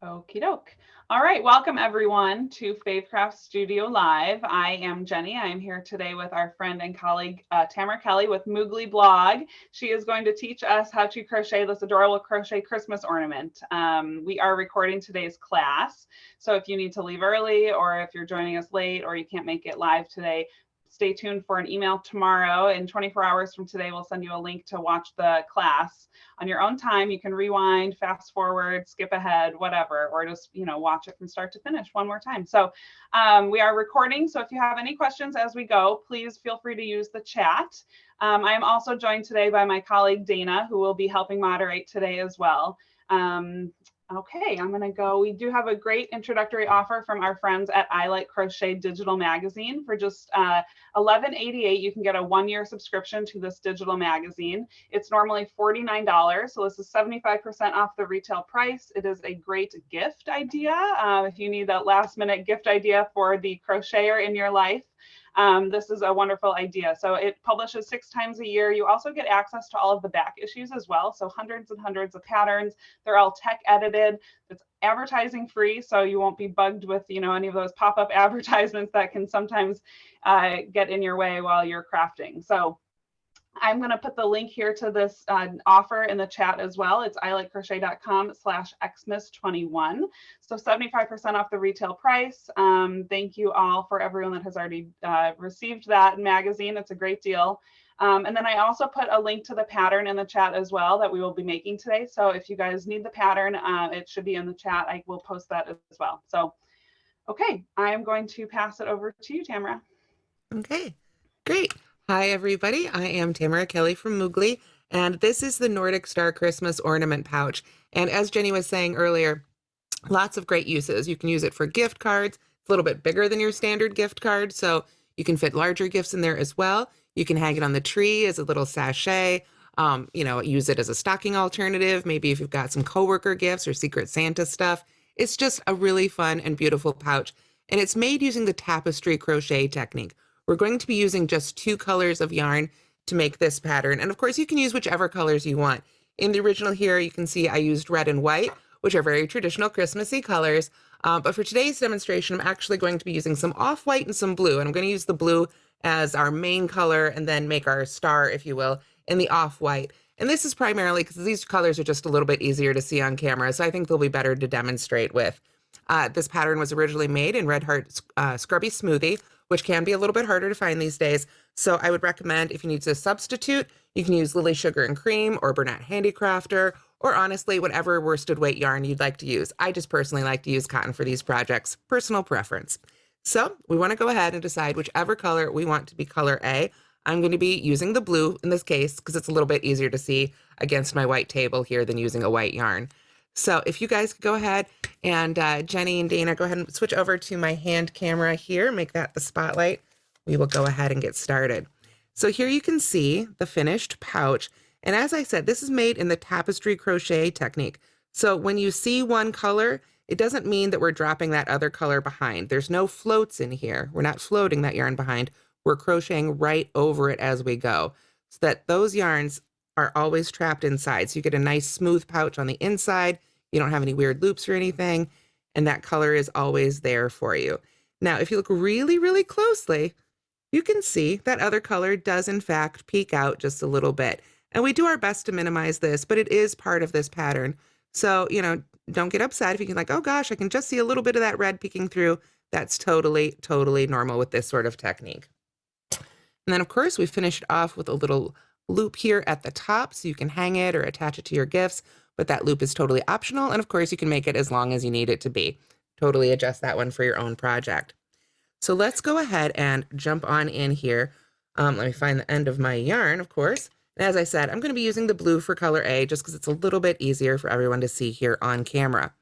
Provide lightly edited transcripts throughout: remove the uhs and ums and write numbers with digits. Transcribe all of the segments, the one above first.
Okie doke. All right, welcome everyone to Faithcraft Studio Live. I am Jenny. I am here today with our friend and colleague Tamara Kelly with Moogly blog. She is going to teach us how to crochet this adorable crochet Christmas ornament. We are recording today's class, so if you need to leave early or if you're joining us late or you can't make it live today, stay tuned for an email tomorrow. In 24 hours from today, we'll send you a link to watch the class on your own time. You can rewind, fast forward, skip ahead, whatever, or just, watch it from start to finish one more time. So we are recording. So if you have any questions as we go, please feel free to use the chat. I am also joined today by my colleague Dana, who will be helping moderate today as well. Okay, I'm going to go. We do have a great introductory offer from our friends at I Like Crochet Digital Magazine. For just $11.88, you can get a one-year subscription to this digital magazine. It's normally $49, so this is 75% off the retail price. It is a great gift idea. If you need that last-minute gift idea for the crocheter in your life, this is a wonderful idea. So it publishes 6 times a year. You also get access to all of the back issues as well. So hundreds and hundreds of patterns. They're all tech edited. It's advertising free, so you won't be bugged with any of those pop-up advertisements that can sometimes get in your way while you're crafting. So I'm going to put the link here to this offer in the chat as well. It's ilikecrochet.com/xmas21. So 75% off the retail price. Thank you all for everyone that has already received that magazine. It's a great deal. And then I also put a link to the pattern in the chat as well that we will be making today. So if you guys need the pattern, it should be in the chat. I will post that as well. So, okay, I am going to pass it over to you, Tamara. Okay, great. Hi, everybody. I am Tamara Kelly from Moogly, and this is the Nordic Star Christmas Ornament Pouch. And as Jenny was saying earlier, lots of great uses. You can use it for gift cards. It's a little bit bigger than your standard gift card, so you can fit larger gifts in there as well. You can hang it on the tree as a little sachet, use it as a stocking alternative. Maybe if you've got some coworker gifts or Secret Santa stuff. It's just a really fun and beautiful pouch. And it's made using the Tapestry crochet technique. We're going to be using just 2 colors of yarn to make this pattern. And of course, you can use whichever colors you want. In the original here, you can see I used red and white, which are very traditional Christmassy colors. But for today's demonstration, I'm actually going to be using some off-white and some blue. And I'm going to use the blue as our main color and then make our star, if you will, in the off-white. And this is primarily because these colors are just a little bit easier to see on camera, so I think they'll be better to demonstrate with. This pattern was originally made in Red Heart Scrubby Smoothie, which can be a little bit harder to find these days. So I would recommend, if you need to substitute, you can use Lily Sugar and Cream or Bernat Handicrafter, or honestly, whatever worsted weight yarn you'd like to use. I just personally like to use cotton for these projects, personal preference. So we want to go ahead and decide whichever color we want to be color A. I'm going to be using the blue in this case because it's a little bit easier to see against my white table here than using a white yarn. So if you guys could go ahead and Jenny and Dana, go ahead and switch over to my hand camera here, make that the spotlight. We will go ahead and get started. So here you can see the finished pouch. And as I said, this is made in the Tapestry crochet technique. So when you see one color, it doesn't mean that we're dropping that other color behind. There's no floats in here. We're not floating that yarn behind. We're crocheting right over it as we go, so that those yarns are always trapped inside. So you get a nice smooth pouch on the inside. You don't have any weird loops or anything. And that color is always there for you. Now, if you look really, really closely, you can see that other color does in fact peek out just a little bit. And we do our best to minimize this, but it is part of this pattern. So, don't get upset if you can oh gosh, I can just see a little bit of that red peeking through. That's totally, totally normal with this sort of technique. And then of course we finished off with a little loop here at the top so you can hang it or attach it to your gifts, but that loop is totally optional. And of course you can make it as long as you need it to be. Totally adjust that one for your own project. So let's go ahead and jump on in here. Let me find the end of my yarn, of course. And as I said, I'm going to be using the blue for color A just because it's a little bit easier for everyone to see here on camera.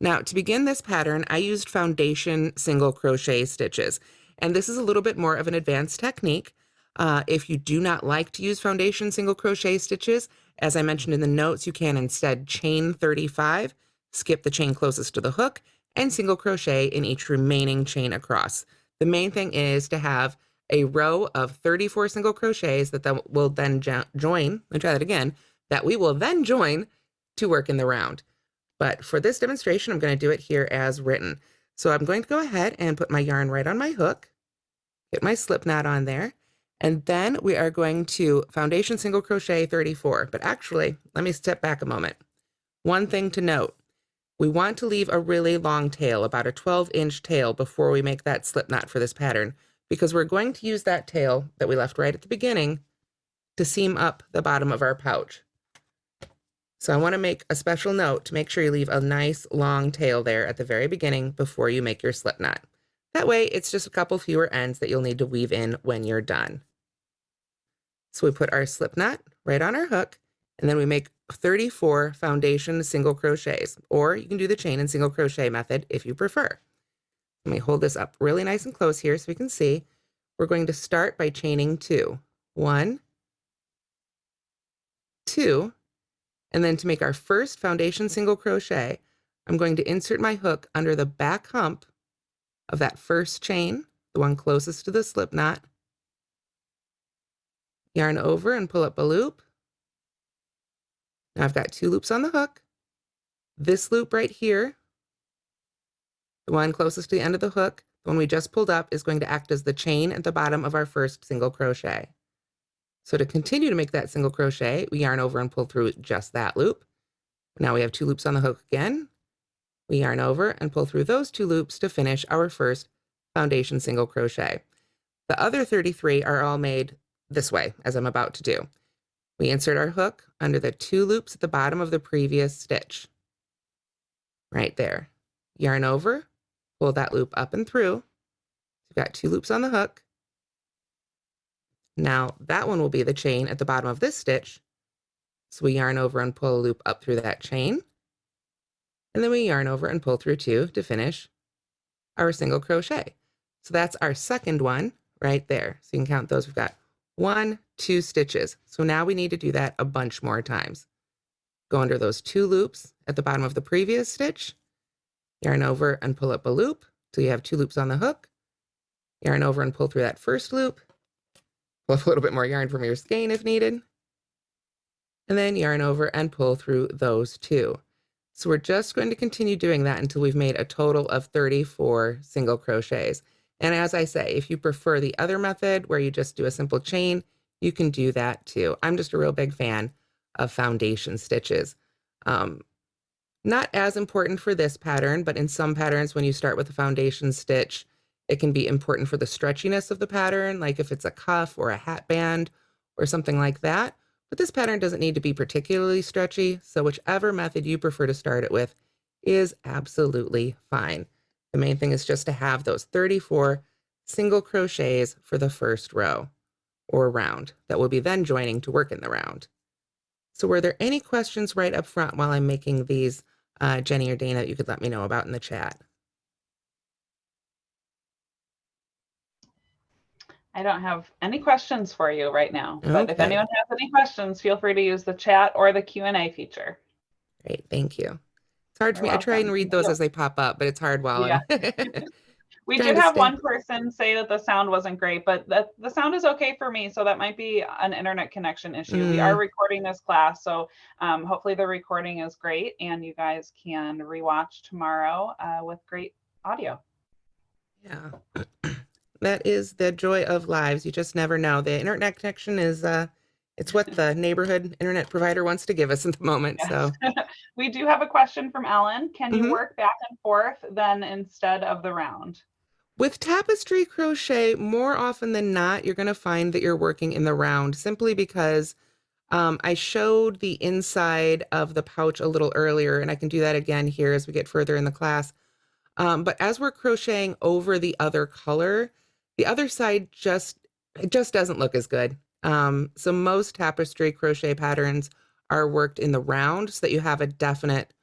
Now, to begin this pattern, I used foundation single crochet stitches. And this is a little bit more of an advanced technique. If you do not like to use foundation single crochet stitches, as I mentioned in the notes, you can instead chain 35, skip the chain closest to the hook, and single crochet in each remaining chain across. The main thing is to have a row of 34 single crochets that will then join, let me try that again, that we will then join to work in the round. But for this demonstration, I'm going to do it here as written. So I'm going to go ahead and put my yarn right on my hook, get my slip knot on there, and then we are going to foundation single crochet 34. But actually, let me step back a moment. One thing to note, we want to leave a really long tail, about a 12-inch tail, before we make that slip knot for this pattern, because we're going to use that tail that we left right at the beginning to seam up the bottom of our pouch. So I want to make a special note to make sure you leave a nice long tail there at the very beginning before you make your slip knot. That way it's just a couple fewer ends that you'll need to weave in when you're done. So we put our slip knot right on our hook, and then we make 34 foundation single crochets, or you can do the chain and single crochet method if you prefer. Let me hold this up really nice and close here so we can see. We're going to start by chaining 2. 1, 2, and then to make our first foundation single crochet, I'm going to insert my hook under the back hump of that first chain, the one closest to the slip knot, yarn over and pull up a loop. Now I've got 2 loops on the hook. This loop right here, the one closest to the end of the hook, the one we just pulled up, is going to act as the chain at the bottom of our first single crochet. So to continue to make that single crochet, we yarn over and pull through just that loop. Now we have 2 loops on the hook again. We yarn over and pull through those 2 loops to finish our first foundation single crochet. The other 33 are all made this way, as I'm about to do. We insert our hook under the 2 loops at the bottom of the previous stitch. Right there. Yarn over, pull that loop up and through. We've got 2 loops on the hook. Now that one will be the chain at the bottom of this stitch. So we yarn over and pull a loop up through that chain. And then we yarn over and pull through 2 to finish our single crochet. So that's our second one right there. So you can count those. We've got 1, 2 stitches. So now we need to do that a bunch more times. Go under those 2 loops at the bottom of the previous stitch, yarn over and pull up a loop till you have 2 loops on the hook, yarn over and pull through that first loop, pull up a little bit more yarn from your skein if needed, and then yarn over and pull through those 2. So we're just going to continue doing that until we've made a total of 34 single crochets. And as I say, if you prefer the other method where you just do a simple chain, you can do that too. I'm just a real big fan of foundation stitches. Not as important for this pattern, but in some patterns when you start with a foundation stitch, it can be important for the stretchiness of the pattern, like if it's a cuff or a hat band or something like that. But this pattern doesn't need to be particularly stretchy, so whichever method you prefer to start it with is absolutely fine. The main thing is just to have those 34 single crochets for the first row or round that we'll be then joining to work in the round. So were there any questions right up front while I'm making these, Jenny or Dana, that you could let me know about in the chat? I don't have any questions for you right now, but if Okay. anyone has any questions, feel free to use the chat or the Q&A feature. Great, thank you. It's hard for You're me. I try welcome. and read those as they pop up, but it's hard while Yeah. I'm We trying did to have stay. one person say that the sound wasn't great, but the sound is okay for me, so that might be an internet connection issue. We are recording this class, so hopefully the recording is great and you guys can rewatch tomorrow with great audio. Yeah. That is the joy of lives. You just never know. The internet connection is it's what the neighborhood internet provider wants to give us at the moment. Yes. So We do have a question from Ellen. Can you work back and forth then instead of the round? with tapestry crochet, more often than not, you're going to find that you're working in the round simply because I showed the inside of the pouch a little earlier, and I can do that again here as we get further in the class. But as we're crocheting over the other color, the other side it just doesn't look as good. So most tapestry crochet patterns are worked in the round so that you have a definite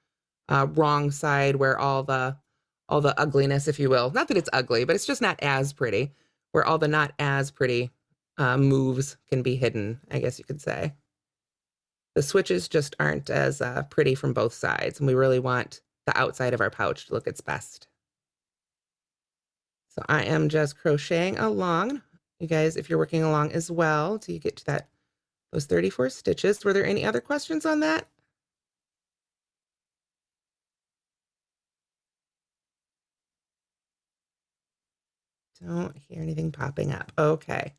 wrong side where all the ugliness, if you will, not that it's ugly, but it's just not as pretty, where all the not as pretty moves can be hidden, I guess you could say. The switches just aren't as pretty from both sides, and we really want the outside of our pouch to look its best. So I am just crocheting along. You guys, if you're working along as well, till you get to those 34 stitches. Were there any other questions on that? don't hear anything popping up. Okay.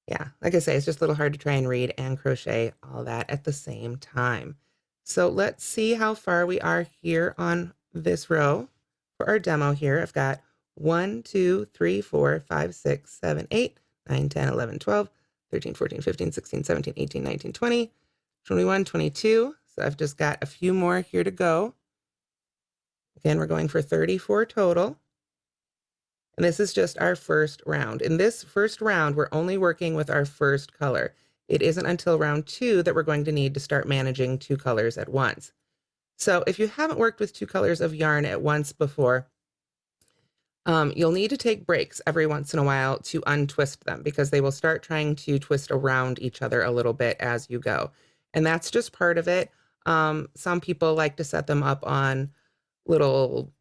Yeah, like I say, it's just a little hard to try and read and crochet all that at the same time. So let's see how far we are here on this row. For our demo here, I've got 1, 2, 3, 4, 5, 6, 7, 8, 9, 10, 11, 12, 13, 14, 15, 16, 17, 18, 19, 20, 21, 22. So I've just got a few more here to go. Again, we're going for 34 total. And this is just our first round. In this first round, we're only working with our first color. It isn't until round 2 that we're going to need to start managing 2 colors at once. So if you haven't worked with 2 colors of yarn at once before, you'll need to take breaks every once in a while to untwist them because they will start trying to twist around each other a little bit as you go. And that's just part of it. Some people like to set them up on little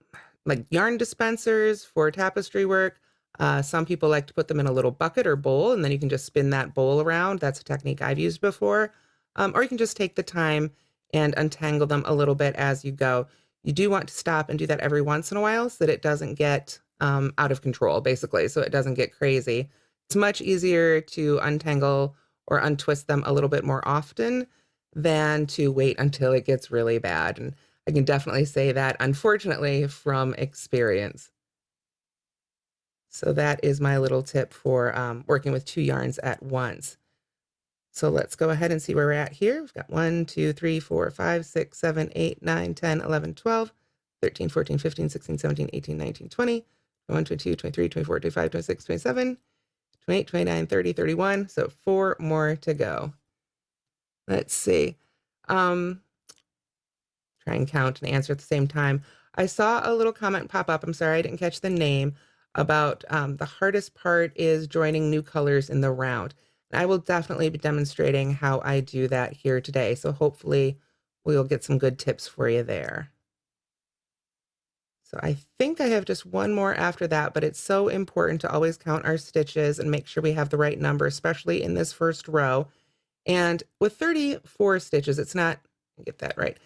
like yarn dispensers for tapestry work. Some people like to put them in a little bucket or bowl, and then you can just spin that bowl around. That's a technique I've used before. Or you can just take the time and untangle them a little bit as you go. You do want to stop and do that every once in a while so that it doesn't get out of control, basically, so it doesn't get crazy. It's much easier to untangle or untwist them a little bit more often than to wait until it gets really bad. And I can definitely say that, unfortunately, from experience. So that is my little tip for working with 2 yarns at once. So let's go ahead and see where we're at here. We've got 1, 2, 3, 4, 5, 6, 7, 8, 9, 10, 11, 12, 13, 14, 15, 16, 17, 18, 19, 20, 21, 22, 23, 24, 25, 26, 27, 28, 29, 30, 31. So 4 more to go. Let's see. Try and count and answer at the same time. I saw a little comment pop up. I'm sorry, I didn't catch the name about the hardest part is joining new colors in the round. And I will definitely be demonstrating how I do that here today. So hopefully we'll get some good tips for you there. So I think I have just one more after that, but it's so important to always count our stitches and make sure we have the right number, especially in this first row. And with 34 stitches, it's not, get that right.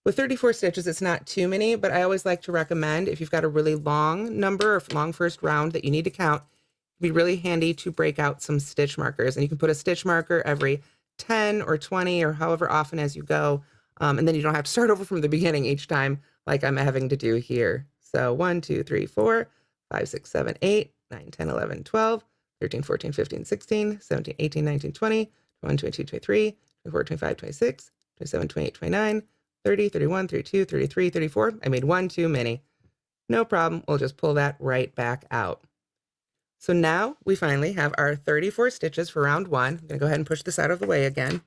With 34 stitches, it's not too many, but I always like to recommend if you've got a really long number or long first round that you need to count, it'd be really handy to break out some stitch markers. And you can put a stitch marker every 10 or 20 or however often as you go. And then you don't have to start over from the beginning each time like I'm having to do here. So 1, 2, 3, 4, 5, 6, 7, 8, 9, 10, 11, 12, 13, 14, 15, 16, 17, 18, 19, 20, 21, 22, 23, 24, 25, 26, 27, 28, 29, 30, 31, 32, 33, 34. I made 1 too many. No problem. We'll just pull that right back out. So now we finally have our 34 stitches for round 1. I'm going to go ahead and push this out of the way again.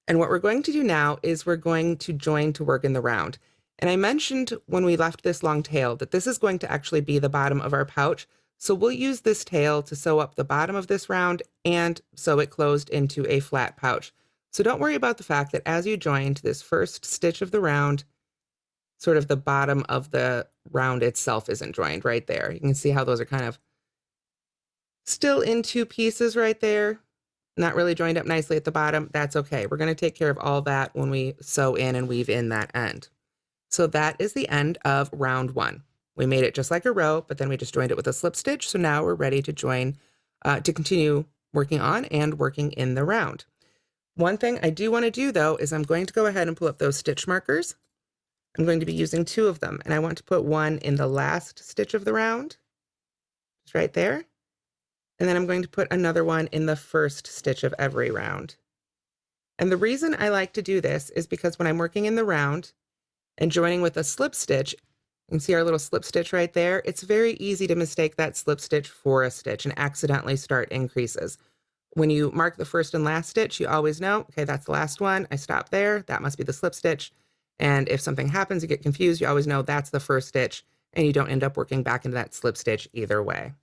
And what we're going to do now is we're going to join to work in the round. And I mentioned when we left this long tail that this is going to actually be the bottom of our pouch. So we'll use this tail to sew up the bottom of this round and sew it closed into a flat pouch. So don't worry about the fact that as you join to this first stitch of the round, sort of the bottom of the round itself isn't joined right there. You can see how those are kind of still in 2 pieces right there, not really joined up nicely at the bottom. That's okay. We're going to take care of all that when we sew in and weave in that end. So that is the end of round 1. We made it just like a row, but then we just joined it with a slip stitch. So now we're ready to join, to continue working on and working in the round. One thing I do want to do though, is I'm going to go ahead and pull up those stitch markers. I'm going to be using 2 of them, and I want to put one in the last stitch of the round, just right there. And then I'm going to put another one in the first stitch of every round. And the reason I like to do this is because when I'm working in the round and joining with a slip stitch, you can see our little slip stitch right there. It's very easy to mistake that slip stitch for a stitch and accidentally start increases. When you mark the first and last stitch, you always know, okay, that's the last one. I stop there. That must be the slip stitch. And if something happens, you get confused, you always know that's the first stitch, and you don't end up working back into that slip stitch either way.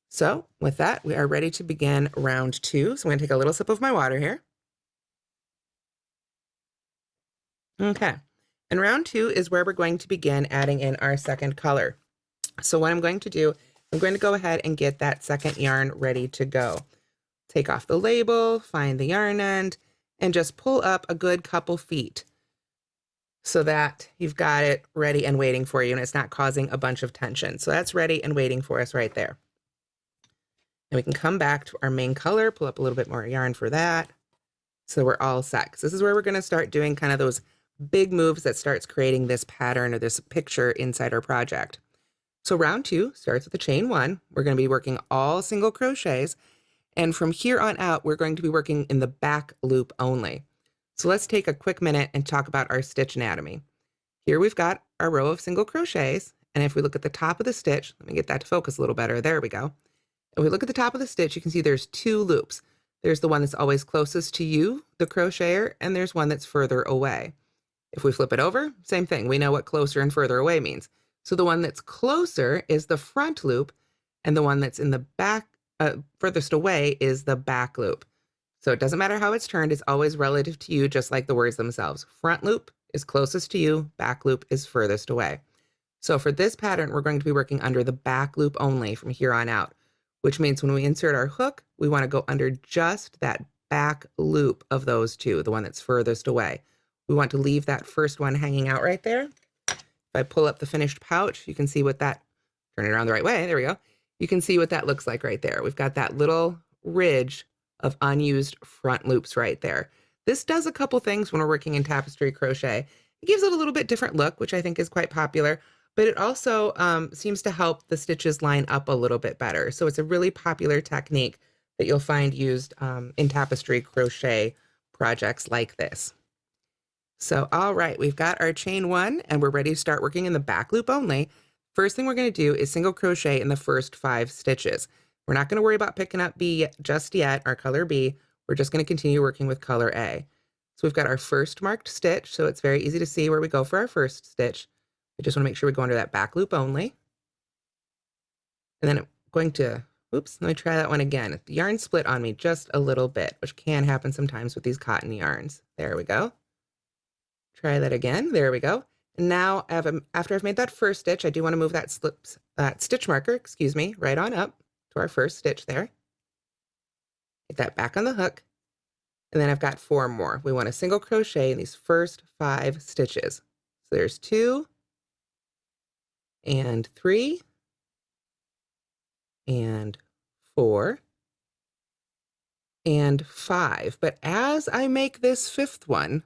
So with that, we are ready to begin round 2. So I'm going to take a little sip of my water here. Okay. And round 2 is where we're going to begin adding in our second color. So what I'm going to do, I'm going to go ahead and get that second yarn ready to go. Take off the label, find the yarn end, and just pull up a good couple feet. so that you've got it ready and waiting for you and it's not causing a bunch of tension. So that's ready and waiting for us right there. And we can come back to our main color, pull up a little bit more yarn for that. So we're all set. So this is where we're going to start doing kind of those big moves that starts creating this pattern or this picture inside our project. So round 2 starts with the chain 1. We're going to be working all single crochets. And from here on out, we're going to be working in the back loop only. So let's take a quick minute and talk about our stitch anatomy. Here we've got our row of single crochets. And if we look at the top of the stitch, let me get that to focus a little better. There we go. If we look at the top of the stitch, you can see there's 2 loops. There's the one that's always closest to you, the crocheter, and there's one that's further away. If we flip it over, same thing. We know what closer and further away means. So the one that's closer is the front loop, and the one that's in the back, furthest away is the back loop. So it doesn't matter how it's turned, it's always relative to you, just like the words themselves. Front loop is closest to you, back loop is furthest away. So for this pattern, we're going to be working under the back loop only from here on out, which means when we insert our hook, we want to go under just that back loop of those 2, the one that's furthest away. We want to leave that first one hanging out right there. If I pull up the finished pouch, you can see what that, turn it around the right way, there we go. You can see what that looks like right there. We've got that little ridge of unused front loops right there. This does a couple things when we're working in tapestry crochet. It gives it a little bit different look, which I think is quite popular, but it also seems to help the stitches line up a little bit better. So it's a really popular technique that you'll find used in tapestry crochet projects like this. So, all right, we've got our chain 1 and we're ready to start working in the back loop only. First thing we're going to do is single crochet in the first 5 stitches. We're not going to worry about picking up B just yet, our color B. We're just going to continue working with color A. So we've got our first marked stitch, so it's very easy to see where we go for our first stitch. I just want to make sure we go under that back loop only. And then I'm going to, oops, let me try that one again. The yarn split on me just a little bit, which can happen sometimes with these cotton yarns. There we go. Try that again. There we go. And now after I've made that first stitch, I do want to move that stitch marker, excuse me, right on up to our first stitch there. Get that back on the hook. And then I've got 4 more. We want to single crochet in these first 5 stitches. So there's 2 and 3 and 4 and 5. But as I make this 5th one,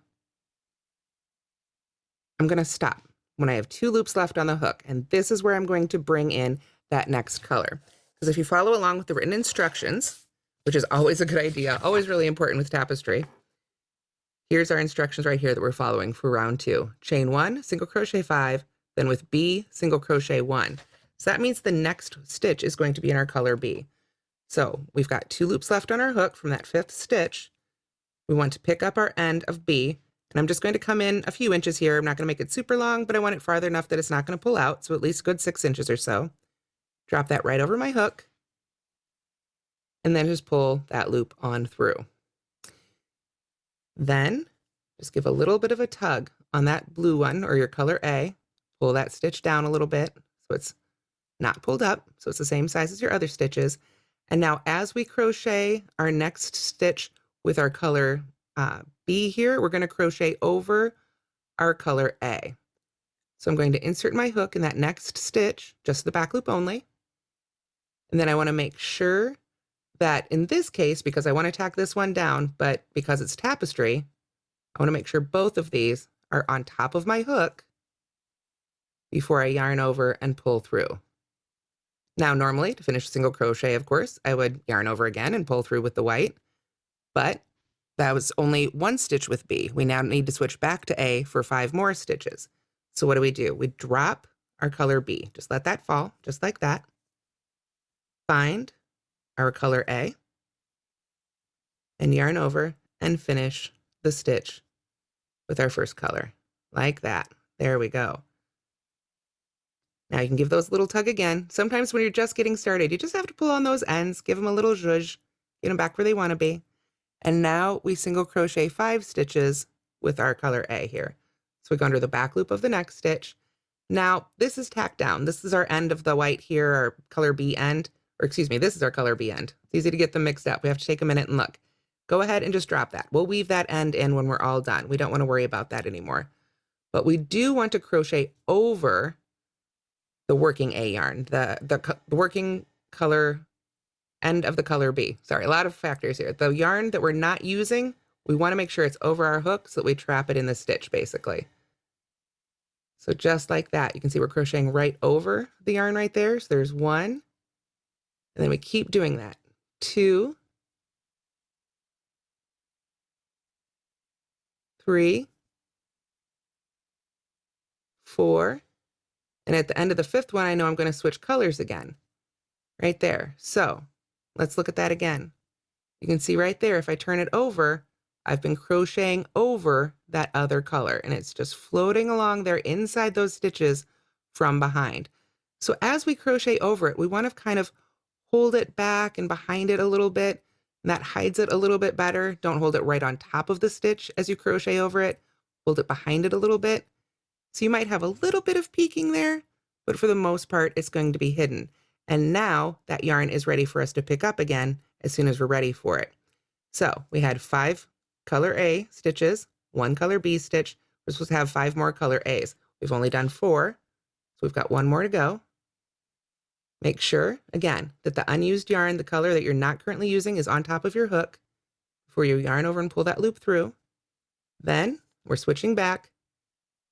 I'm going to stop when I have 2 loops left on the hook. And this is where I'm going to bring in that next color. Because if you follow along with the written instructions, which is always a good idea, always really important with tapestry, here's our instructions right here that we're following for round 2. Chain 1, single crochet 5, then with B, single crochet 1. So that means the next stitch is going to be in our color B. So we've got 2 loops left on our hook from that 5th stitch. We want to pick up our end of B, and I'm just going to come in a few inches here. I'm not going to make it super long, but I want it farther enough that it's not going to pull out, so at least good 6 inches or so. Drop that right over my hook, and then just pull that loop on through. Then just give a little bit of a tug on that blue one or your color A. Pull that stitch down a little bit so it's not pulled up, so it's the same size as your other stitches. And now as we crochet our next stitch with our color B here, we're going to crochet over our color A. So I'm going to insert my hook in that next stitch, just the back loop only. And then I want to make sure that in this case, because I want to tack this one down, but because it's tapestry, I want to make sure both of these are on top of my hook before I yarn over and pull through. Now, normally to finish a single crochet, of course, I would yarn over again and pull through with the white, but that was only 1 stitch with B. We now need to switch back to A for 5 more stitches. So what do? We drop our color B. Just let that fall, just like that. Find our color A and yarn over and finish the stitch with our first color, like that. There we go. Now you can give those a little tug again. Sometimes when you're just getting started, you just have to pull on those ends, give them a little zhuzh, get them back where they want to be. And now we single crochet 5 stitches with our color A here. So we go under the back loop of the next stitch. Now this is tacked down. This is our end of the white here, our color B end, or excuse me, this is our color B end. It's easy to get them mixed up. We have to take a minute and look. Go ahead and just drop that. We'll weave that end in when we're all done. We don't want to worry about that anymore. but we do want to crochet over the working A yarn, the working color end of the color B. Sorry, a lot of factors here. The yarn that we're not using, we want to make sure it's over our hook so that we trap it in the stitch, basically. So just like that, you can see we're crocheting right over the yarn right there. So there's 1, and then we keep doing that. 2, 3, 4, and at the end of the 5th one, I know I'm going to switch colors again, right there. So let's look at that again. You can see right there, if I turn it over, I've been crocheting over that other color, and it's just floating along there inside those stitches from behind. So as we crochet over it, we want to kind of hold it back and behind it a little bit, and that hides it a little bit better. Don't hold it right on top of the stitch as you crochet over it. Hold it behind it a little bit. So you might have a little bit of peeking there, but for the most part, it's going to be hidden. And now that yarn is ready for us to pick up again as soon as we're ready for it. So we had 5 color A stitches, 1 color B stitch. We're supposed to have 5 more color A's. We've only done 4, so we've got 1 more to go. Make sure, again, that the unused yarn, the color that you're not currently using, is on top of your hook before you yarn over and pull that loop through. Then we're switching back.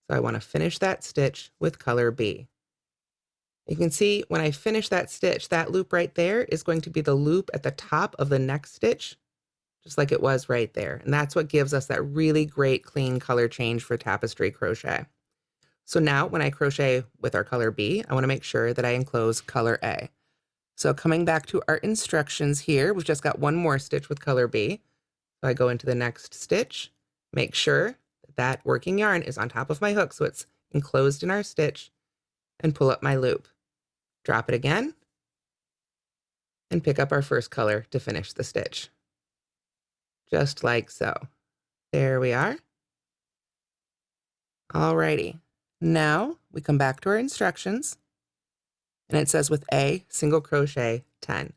So I want to finish that stitch with color B. You can see when I finish that stitch, that loop right there is going to be the loop at the top of the next stitch, just like it was right there. And that's what gives us that really great clean color change for tapestry crochet. So now when I crochet with our color B, I want to make sure that I enclose color A. So coming back to our instructions here, we've just got 1 more stitch with color B. So I go into the next stitch, make sure that working yarn is on top of my hook so it's enclosed in our stitch, and pull up my loop. Drop it again, and pick up our first color to finish the stitch. Just like so. There we are. Alrighty. Now we come back to our instructions, and it says with A, single crochet 10.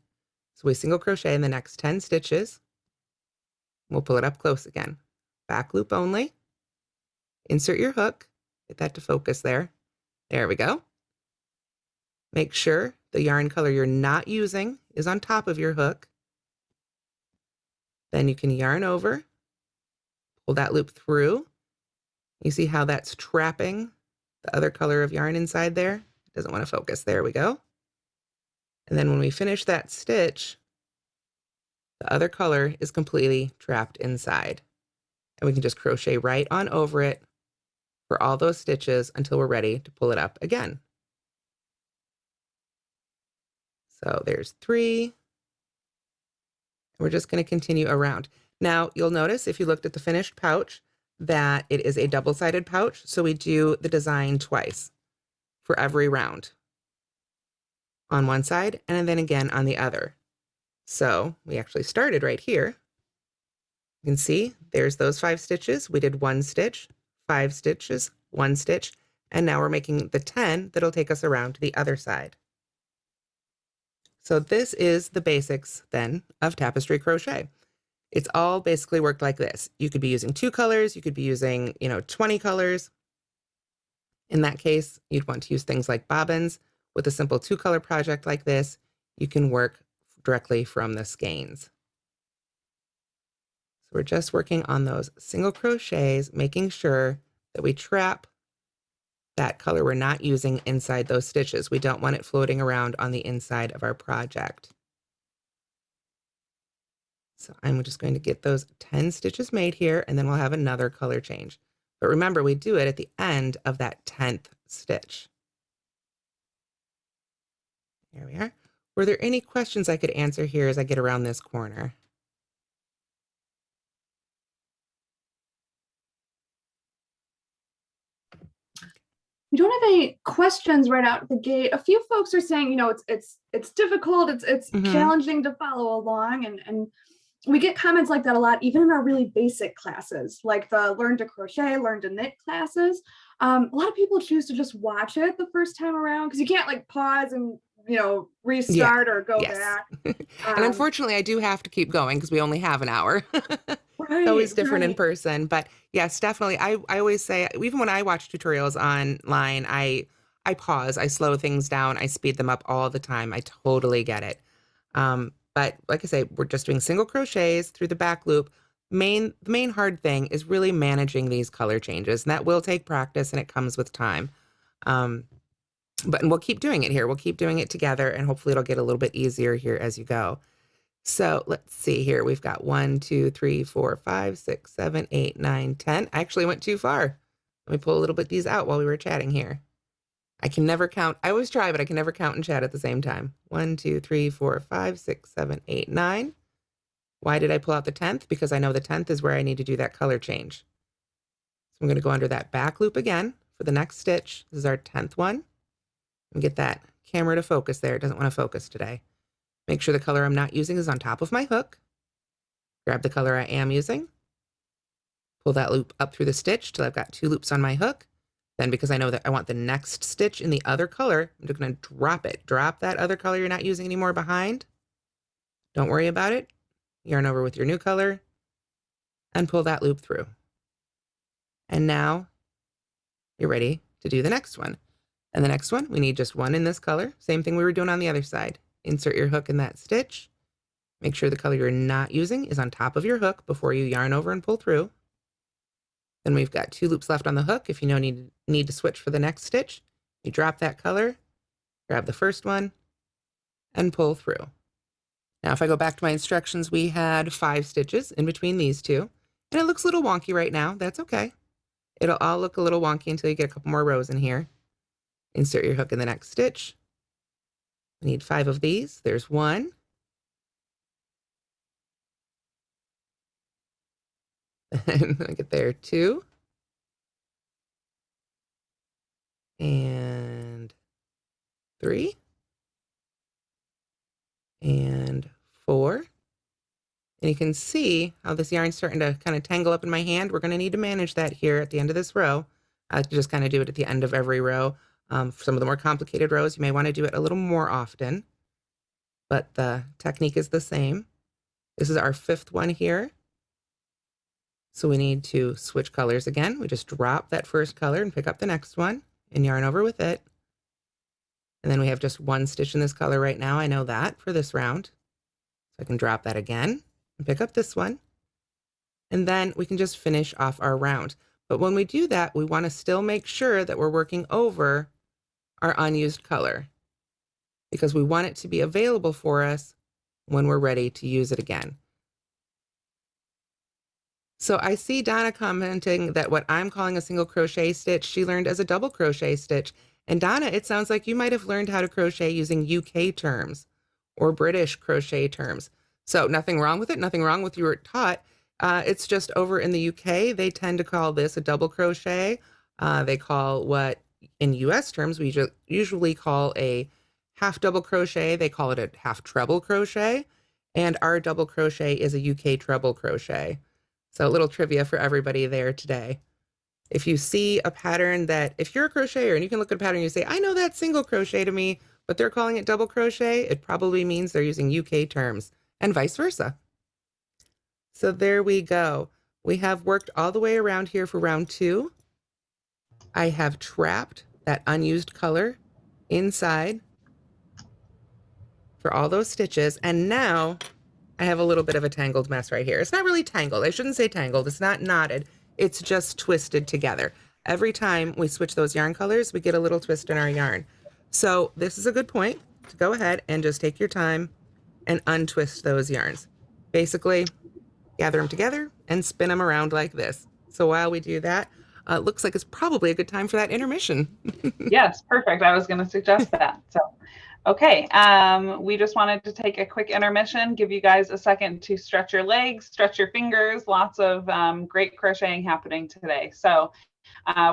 So we single crochet in the next 10 stitches. We'll pull it up close again. Back loop only. Insert your hook, get that to focus there. There we go. Make sure the yarn color you're not using is on top of your hook. Then you can yarn over, pull that loop through. You see how that's trapping the other color of yarn inside there? It doesn't want to focus. There we go. And then when we finish that stitch, the other color is completely trapped inside. And we can just crochet right on over it for all those stitches until we're ready to pull it up again. So there's 3. We're just going to continue around. Now you'll notice if you looked at the finished pouch that it is a double-sided pouch. So we do the design twice for every round on one side and then again on the other. So we actually started right here. You can see there's those 5 stitches. We did 1 stitch, 5 stitches, 1 stitch, and now we're making the 10 that'll take us around to the other side. So this is the basics then of tapestry crochet. It's all basically worked like this. You could be using 2 colors, you could be using, 20 colors. In that case, you'd want to use things like bobbins. With a simple 2-color project like this, you can work directly from the skeins. So we're just working on those single crochets, making sure that we trap that color we're not using inside those stitches. We don't want it floating around on the inside of our project. So I'm just going to get those 10 stitches made here, and then we'll have another color change. But remember, we do it at the end of that 10th stitch. There we are. Were there any questions I could answer here as I get around this corner? We don't have any questions right out the gate. A few folks are saying, it's difficult, it's challenging to follow along, and we get comments like that a lot, even in our really basic classes, like the Learn to Crochet, Learn to Knit classes. A lot of people choose to just watch it the first time around because you can't pause and restart or go back. And unfortunately, I do have to keep going because we only have an hour. It's always Right, different in right. person, but yes, definitely. I always say, even when I watch tutorials online, I pause, I slow things down, I speed them up all the time. I totally get it. But like I say, we're just doing single crochets through the back loop. The main hard thing is really managing these color changes, and that will take practice and it comes with time. Um, and we'll keep doing it here. We'll keep doing it together, and hopefully it'll get a little bit easier here as you go. So let's see here. We've got 1, 2, 3, 4, 5, 6, 7, 8, 9, 10. I actually went too far. Let me pull a little bit of these out while we were chatting here. I can never count. I always try, but I can never count and chat at the same time. 1, 2, 3, 4, 5, 6, 7, 8, 9. Why did I pull out the 10th? Because I know the 10th is where I need to do that color change. So I'm going to go under that back loop again for the next stitch. This is our 10th one. And get that camera to focus there. It doesn't want to focus today. Make sure the color I'm not using is on top of my hook. Grab the color I am using. Pull that loop up through the stitch till I've got 2 loops on my hook. Then, because I know that I want the next stitch in the other color, I'm just going to drop it. Drop that other color you're not using anymore behind. Don't worry about it. Yarn over with your new color and pull that loop through. And now you're ready to do the next one. And the next one, we need just 1 in this color. Same thing we were doing on the other side. Insert your hook in that stitch. Make sure the color you're not using is on top of your hook before you yarn over and pull through. Then we've got 2 loops left on the hook. If you need to switch for the next stitch, you drop that color, grab the first one, and pull through. Now, if I go back to my instructions, we had 5 stitches in between these two, and it looks a little wonky right now. That's okay. It'll all look a little wonky until you get a couple more rows in here. Insert your hook in the next stitch. I need 5 of these. There's 1. And I get there 2. And 3. And 4. And you can see how this yarn's starting to kind of tangle up in my hand. We're going to need to manage that here at the end of this row. I just kind of do it at the end of every row. For some of the more complicated rows, you may want to do it a little more often, but the technique is the same. This is our 5th one here. So we need to switch colors again. We just drop that first color and pick up the next one and yarn over with it. And then we have just 1 stitch in this color right now. I know that for this round. So I can drop that again and pick up this one. And then we can just finish off our round. But when we do that, we want to still make sure that we're working over our unused color, because we want it to be available for us when we're ready to use it again. So I see Donna commenting that what I'm calling a single crochet stitch, she learned as a double crochet stitch. And Donna, it sounds like you might have learned how to crochet using UK terms or British crochet terms. So nothing wrong with it, nothing wrong with you were taught. It's just over in the UK, they tend to call this a double crochet. They call what in US terms we usually call a half double crochet. They call it a half treble crochet. And our double crochet is a UK treble crochet. So a little trivia for everybody there today. If you see a pattern that, if you're a crocheter and you can look at a pattern and you say, I know that's single crochet to me, but they're calling it double crochet, it probably means they're using UK terms, and vice versa. So there we go. We have worked all the way around here for round 2. I have trapped that unused color inside for all those stitches, and now I have a little bit of a tangled mess right here. It's not really tangled. I shouldn't say tangled. It's not knotted. It's just twisted together. Every time we switch those yarn colors, we get a little twist in our yarn. So this is a good point to go ahead and just take your time and untwist those yarns. Basically, gather them together and spin them around like this. So while we do that, it looks like it's probably a good time for that intermission. Yes, perfect. I was going to suggest that. So, okay, we just wanted to take a quick intermission, give you guys a second to stretch your legs, stretch your fingers. Lots of great crocheting happening today. So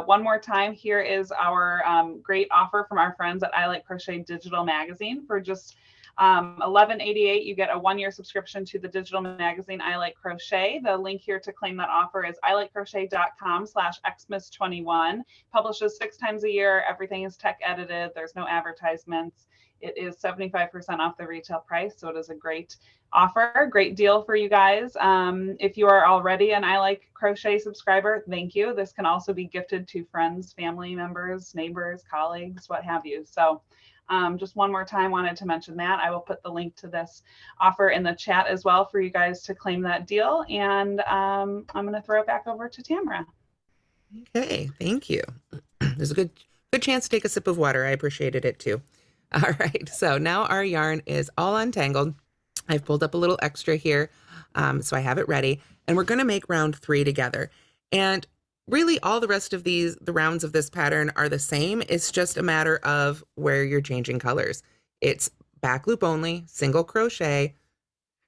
one more time, here is our great offer from our friends at I Like Crochet Digital Magazine. For just $11.88, you get a 1-year subscription to the digital magazine I Like Crochet. The link here to claim that offer is ilikecrochet.com/xmas21. Publishes 6 times a year. Everything is tech edited. There's no advertisements. It is 75% off the retail price, so it is a great offer, great deal for you guys. If you are already an I Like Crochet subscriber, thank you. This can also be gifted to friends, family members, neighbors, colleagues, what have you. So just one more time, wanted to mention that. I will put the link to this offer in the chat as well for you guys to claim that deal. And I'm going to throw it back over to Tamara. Okay, thank you. There's a good chance to take a sip of water. I appreciated it too. All right, so now our yarn is all untangled. I've pulled up a little extra here, so I have it ready. And we're going to make round 3 together. And really all the rest of the rounds of this pattern are the same. It's just a matter of where you're changing colors. It's back loop only, single crochet.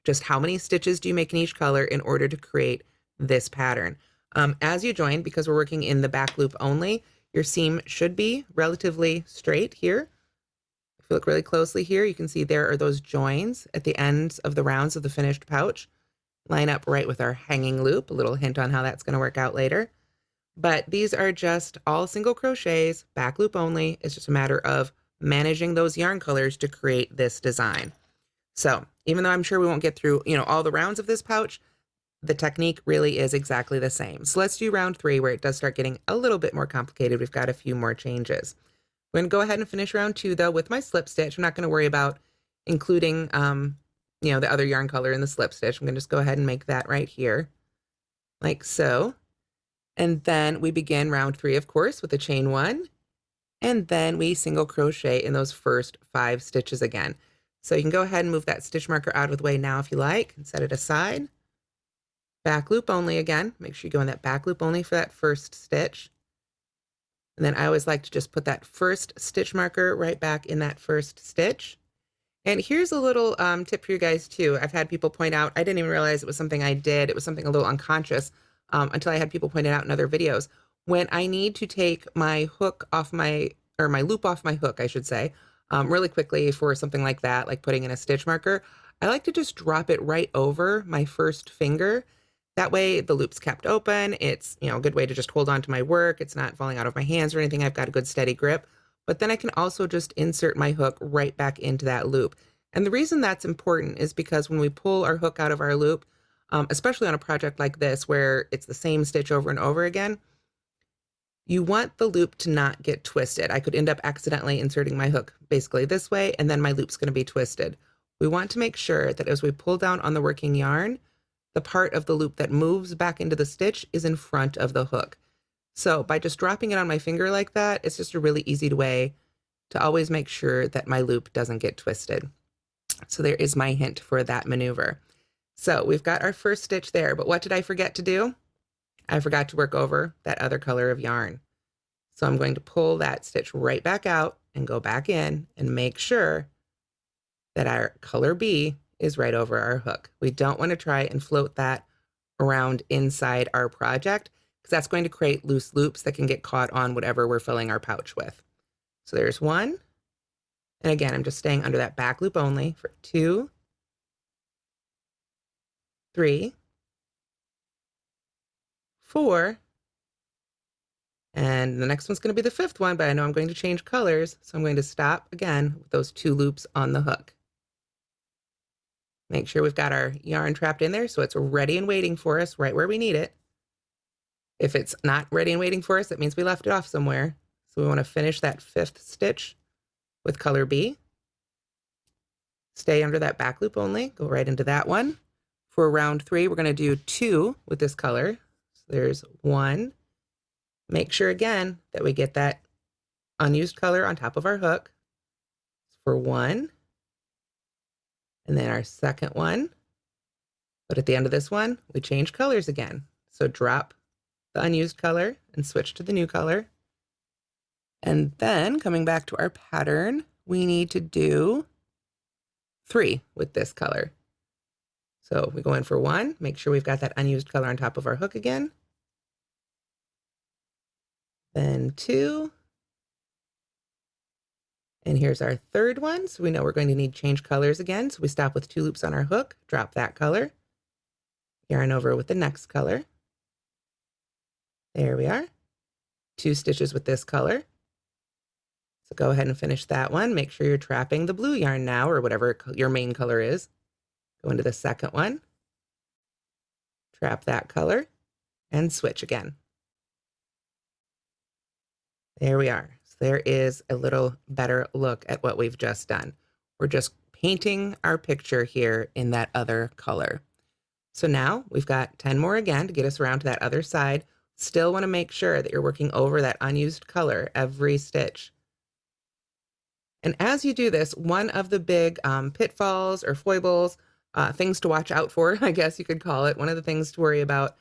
Just how many stitches do you make in each color in order to create this pattern? As you join, because we're working in the back loop only, your seam should be relatively straight here. If you look really closely here, you can see there are those joins at the ends of the rounds of the finished pouch. Line up right with our hanging loop, a little hint on how that's going to work out later. But these are just all single crochets, back loop only. It's just a matter of managing those yarn colors to create this design. So even though I'm sure we won't get through, all the rounds of this pouch, the technique really is exactly the same. So let's do round 3 where it does start getting a little bit more complicated. We've got a few more changes. We're going to go ahead and finish round 2 though with my slip stitch. I'm not going to worry about including, the other yarn color in the slip stitch. I'm going to just go ahead and make that right here, like so. And then we begin round 3, of course, with a chain 1. And then we single crochet in those first 5 stitches again. So you can go ahead and move that stitch marker out of the way now if you like and set it aside. Back loop only again. Make sure you go in that back loop only for that first stitch. And then I always like to just put that first stitch marker right back in that first stitch. And here's a little tip for you guys too. I've had people point out, I didn't even realize it was something I did. It was something a little unconscious until I had people point it out in other videos. When I need to take my hook off my loop off my hook, I should say, really quickly for something like that, like putting in a stitch marker, I like to just drop it right over my first finger. That way the loop's kept open. It's, a good way to just hold on to my work. It's not falling out of my hands or anything. I've got a good steady grip, but then I can also just insert my hook right back into that loop. And the reason that's important is because when we pull our hook out of our loop, especially on a project like this, where it's the same stitch over and over again, you want the loop to not get twisted. I could end up accidentally inserting my hook basically this way, and then my loop's going to be twisted. We want to make sure that as we pull down on the working yarn, the part of the loop that moves back into the stitch is in front of the hook. So by just dropping it on my finger like that, it's just a really easy way to always make sure that my loop doesn't get twisted. So there is my hint for that maneuver. So we've got our first stitch there, but what did I forget to do? I forgot to work over that other color of yarn. So I'm going to pull that stitch right back out and go back in and make sure that our color B is right over our hook. We don't want to try and float that around inside our project because that's going to create loose loops that can get caught on whatever we're filling our pouch with. So there's 1. And again, I'm just staying under that back loop only for 2, 3, 4, and the next one's going to be the 5th one, but I know I'm going to change colors, so I'm going to stop again with those 2 loops on the hook. Make sure we've got our yarn trapped in there so it's ready and waiting for us right where we need it. If it's not ready and waiting for us, that means we left it off somewhere. So we want to finish that 5th stitch with color B. Stay under that back loop only, go right into that one. For round 3, we're going to do 2 with this color. So there's 1. Make sure again that we get that unused color on top of our hook for 1. And then our second one. But at the end of this one, we change colors again. So drop the unused color and switch to the new color. And then coming back to our pattern, we need to do 3 with this color. So we go in for 1, make sure we've got that unused color on top of our hook again. Then 2. And here's our 3rd one. So we know we're going to need change colors again. So we stop with 2 loops on our hook, drop that color, yarn over with the next color. There we are. 2 stitches with this color. So go ahead and finish that one. Make sure you're trapping the blue yarn now, or whatever your main color is. Go into the second one, trap that color, and switch again. There we are. So there is a little better look at what we've just done. We're just painting our picture here in that other color. So now we've got 10 more again to get us around to that other side. Still want to make sure that you're working over that unused color every stitch. And as you do this, one of the big pitfalls or foibles, things to watch out for, I guess you could call it, one of the things to worry about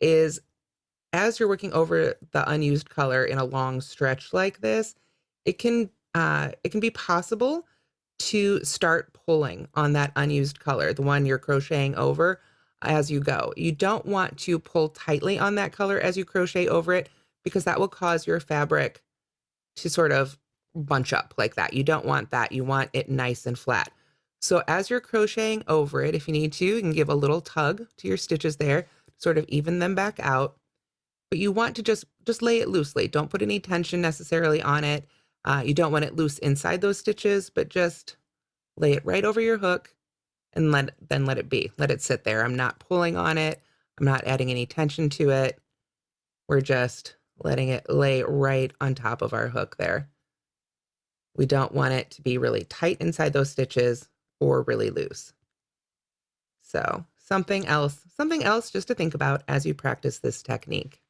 is as you're working over the unused color in a long stretch like this, it can be possible to start pulling on that unused color, the one you're crocheting over as you go. You don't want to pull tightly on that color as you crochet over it, because that will cause your fabric to sort of bunch up like that. You don't want that. You want it nice and flat. So as you're crocheting over it, if you need to, you can give a little tug to your stitches there, sort of even them back out. But you want to just lay it loosely. Don't put any tension necessarily on it. You don't want it loose inside those stitches, but just lay it right over your hook and then let it be. Let it sit there. I'm not pulling on it. I'm not adding any tension to it. We're just letting it lay right on top of our hook there. We don't want it to be really tight inside those stitches or really loose. So something else just to think about as you practice this technique.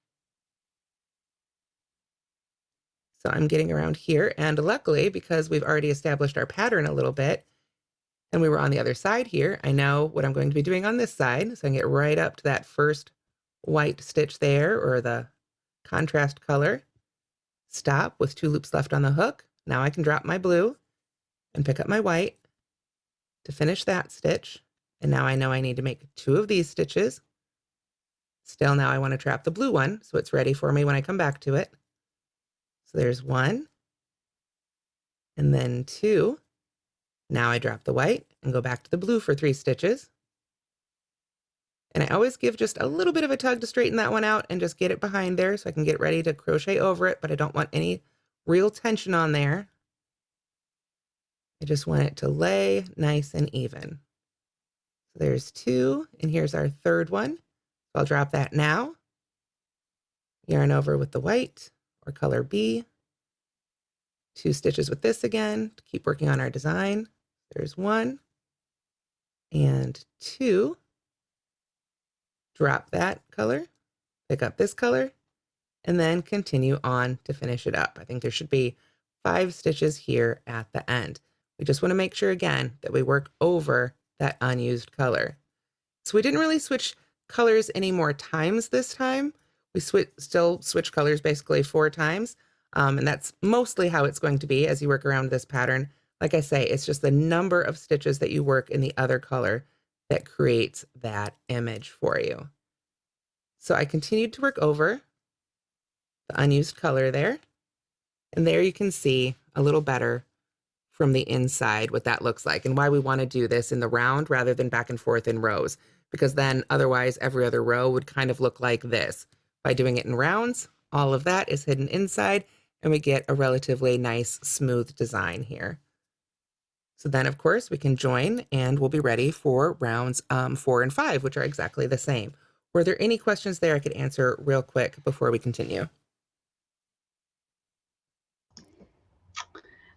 So I'm getting around here, and luckily, because we've already established our pattern a little bit, and we were on the other side here, I know what I'm going to be doing on this side. So I can get right up to that first white stitch there, or the contrast color. Stop with 2 loops left on the hook. Now I can drop my blue and pick up my white to finish that stitch. And now I know I need to make 2 of these stitches. Still, now I want to trap the blue one so it's ready for me when I come back to it. So there's 1, and then 2. Now I drop the white and go back to the blue for 3 stitches. And I always give just a little bit of a tug to straighten that one out and just get it behind there so I can get ready to crochet over it, but I don't want any real tension on there. I just want it to lay nice and even. So there's 2, and here's our third one. So I'll drop that now. Yarn over with the white, or color B. 2 stitches with this again to keep working on our design. There's 1 and 2. Drop that color, pick up this color, and then continue on to finish it up. I think there should be 5 stitches here at the end. We just want to make sure again that we work over that unused color. So we didn't really switch colors any more times this time. We still switch colors basically 4 times. And that's mostly how it's going to be as you work around this pattern. Like I say, it's just the number of stitches that you work in the other color that creates that image for you. So I continued to work over the unused color there. And there you can see a little better from the inside what that looks like, and why we want to do this in the round rather than back and forth in rows, because then otherwise every other row would kind of look like this. By doing it in rounds, all of that is hidden inside, and we get a relatively nice smooth design here. So then of course we can join, and we'll be ready for rounds 4 and 5, which are exactly the same. Were there any questions there I could answer real quick before we continue?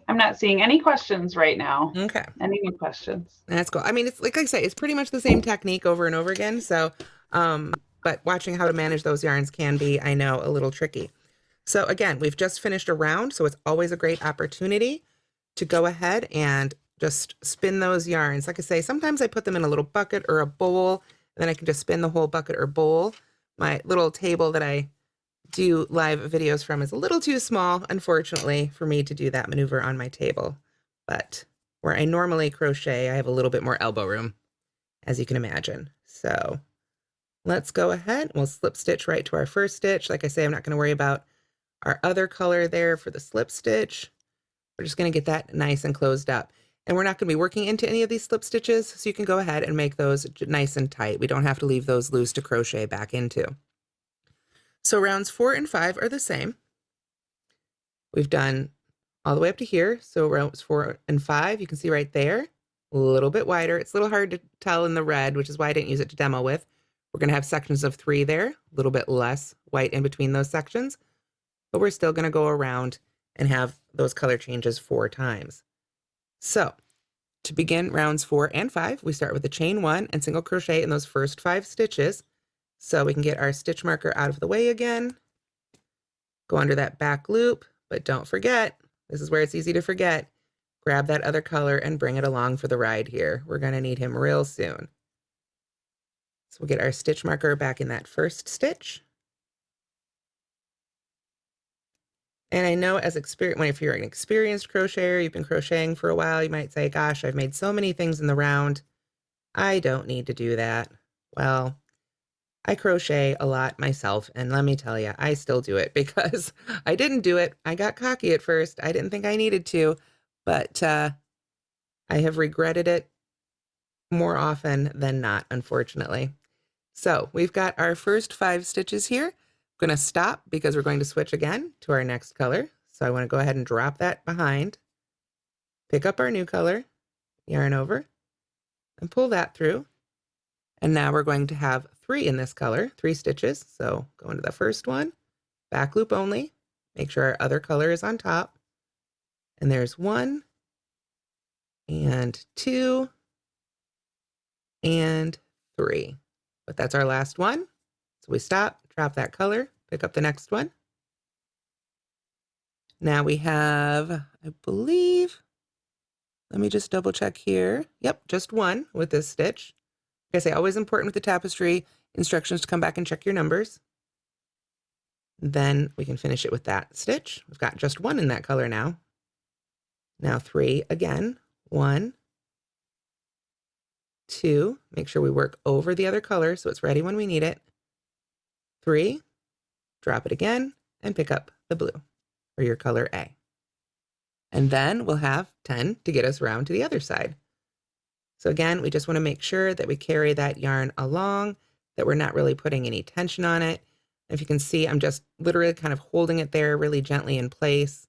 I'm not seeing any questions right now. Okay. Any new questions? That's cool. I mean, it's like I say, it's pretty much the same technique over and over again. So, but watching how to manage those yarns can be, I know, a little tricky. So again, we've just finished a round, so it's always a great opportunity to go ahead and just spin those yarns. Like I say, sometimes I put them in a little bucket or a bowl, and then I can just spin the whole bucket or bowl. My little table that I do live videos from is a little too small, unfortunately, for me to do that maneuver on my table. But where I normally crochet, I have a little bit more elbow room, as you can imagine. So let's go ahead. We'll slip stitch right to our first stitch. Like I say, I'm not going to worry about our other color there for the slip stitch. We're just going to get that nice and closed up. And we're not going to be working into any of these slip stitches, so you can go ahead and make those nice and tight. We don't have to leave those loose to crochet back into. So rounds 4 and 5 are the same. We've done all the way up to here. So rows 4 and 5, you can see right there, a little bit wider. It's a little hard to tell in the red, which is why I didn't use it to demo with. We're going to have sections of 3 there, a little bit less white in between those sections, but we're still going to go around and have those color changes 4 times. So to begin rounds 4 and 5, we start with a chain 1 and single crochet in those first 5 stitches. So we can get our stitch marker out of the way again, go under that back loop, but don't forget, this is where it's easy to forget, grab that other color and bring it along for the ride here. We're going to need him real soon. So we'll get our stitch marker back in that first stitch. And I know as if you're an experienced crocheter, you've been crocheting for a while, you might say, gosh, I've made so many things in the round. I don't need to do that. Well, I crochet a lot myself, and let me tell you, I still do it because I didn't do it. I got cocky at first. I didn't think I needed to, but I have regretted it more often than not, unfortunately. So we've got our first 5 stitches here. I'm going to stop because we're going to switch again to our next color. So I want to go ahead and drop that behind, pick up our new color, yarn over, and pull that through. And now we're going to have 3 in this color, 3 stitches. So go into the first one, back loop only, make sure our other color is on top. And there's 1 and 2 and 3. But that's our last one. So we stop, drop that color, pick up the next one. Now we have, I believe, let me just double check here. Yep, just 1 with this stitch. Like I say, always important with the tapestry instructions to come back and check your numbers. Then we can finish it with that stitch. We've got just 1 in that color now. Now 3 again, 1, 2, make sure we work over the other color so it's ready when we need it. 3, drop it again, and pick up the blue, or your color A. And then we'll have 10 to get us around to the other side. So again, we just want to make sure that we carry that yarn along, that we're not really putting any tension on it. If you can see, I'm just literally kind of holding it there really gently in place.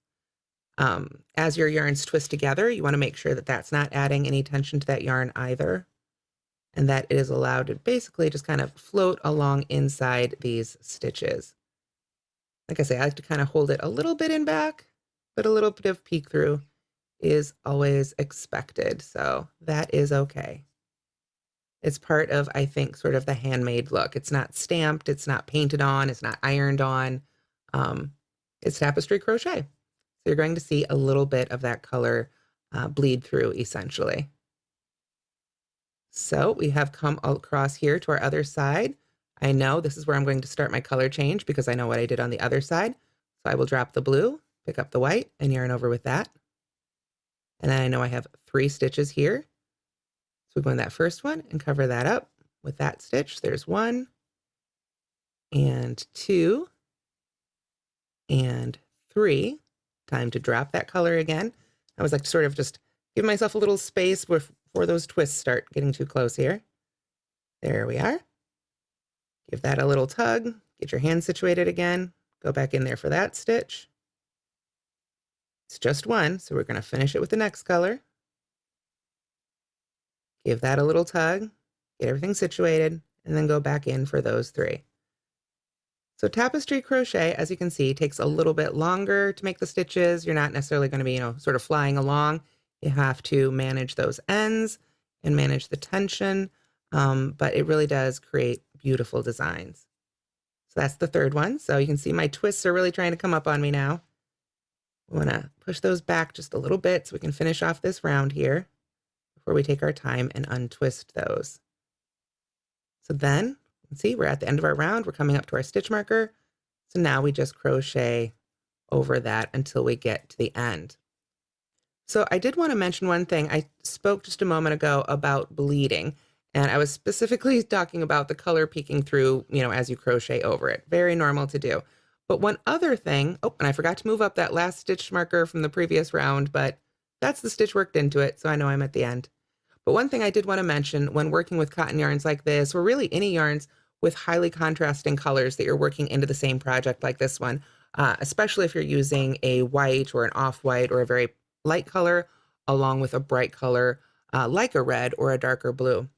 As your yarns twist together, you want to make sure that that's not adding any tension to that yarn either, and that it is allowed to basically just kind of float along inside these stitches. Like I say, I like to kind of hold it a little bit in back, but a little bit of peek through is always expected, so that is okay. It's part of, I think, sort of the handmade look. It's not stamped, it's not painted on, it's not ironed on. It's tapestry crochet. So you're going to see a little bit of that color bleed through, essentially. So we have come across here to our other side. I know this is where I'm going to start my color change because I know what I did on the other side. So I will drop the blue, pick up the white, and yarn over with that. And then I know I have 3 stitches here. So we go in that first one and cover that up with that stitch. There's 1 and 2 and 3. Time to drop that color again. I always like to sort of just give myself a little space before those twists start getting too close here. There we are. Give that a little tug, get your hand situated again, go back in there for that stitch. It's just 1, so we're going to finish it with the next color. Give that a little tug, get everything situated, and then go back in for those 3. So tapestry crochet, as you can see, takes a little bit longer to make the stitches. You're not necessarily going to be, sort of flying along. You have to manage those ends and manage the tension, but it really does create beautiful designs. So that's the third one. So you can see my twists are really trying to come up on me now. We want to push those back just a little bit so we can finish off this round here before we take our time and untwist those. So then, see, we're at the end of our round. We're coming up to our stitch marker. So now we just crochet over that until we get to the end. So I did want to mention one thing. I spoke just a moment ago about bleeding, and I was specifically talking about the color peeking through, as you crochet over it. Very normal to do. But one other thing, and I forgot to move up that last stitch marker from the previous round, but that's the stitch worked into it, so I know I'm at the end. But one thing I did want to mention when working with cotton yarns like this, or really any yarns with highly contrasting colors that you're working into the same project like this one, especially if you're using a white or an off-white or a very light color along with a bright color like a red or a darker blue.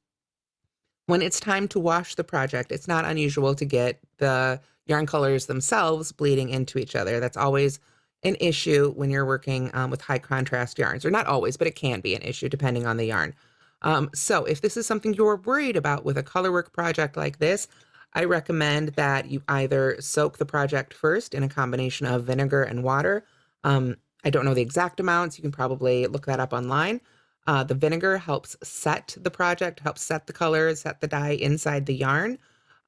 When it's time to wash the project, it's not unusual to get the yarn colors themselves bleeding into each other. That's always an issue when you're working with high contrast yarns, or not always, but it can be an issue depending on the yarn. So if this is something you're worried about with a colorwork project like this, I recommend that you either soak the project first in a combination of vinegar and water. I don't know the exact amounts. You can probably look that up online. The vinegar helps set the project, helps set the colors, set the dye inside the yarn.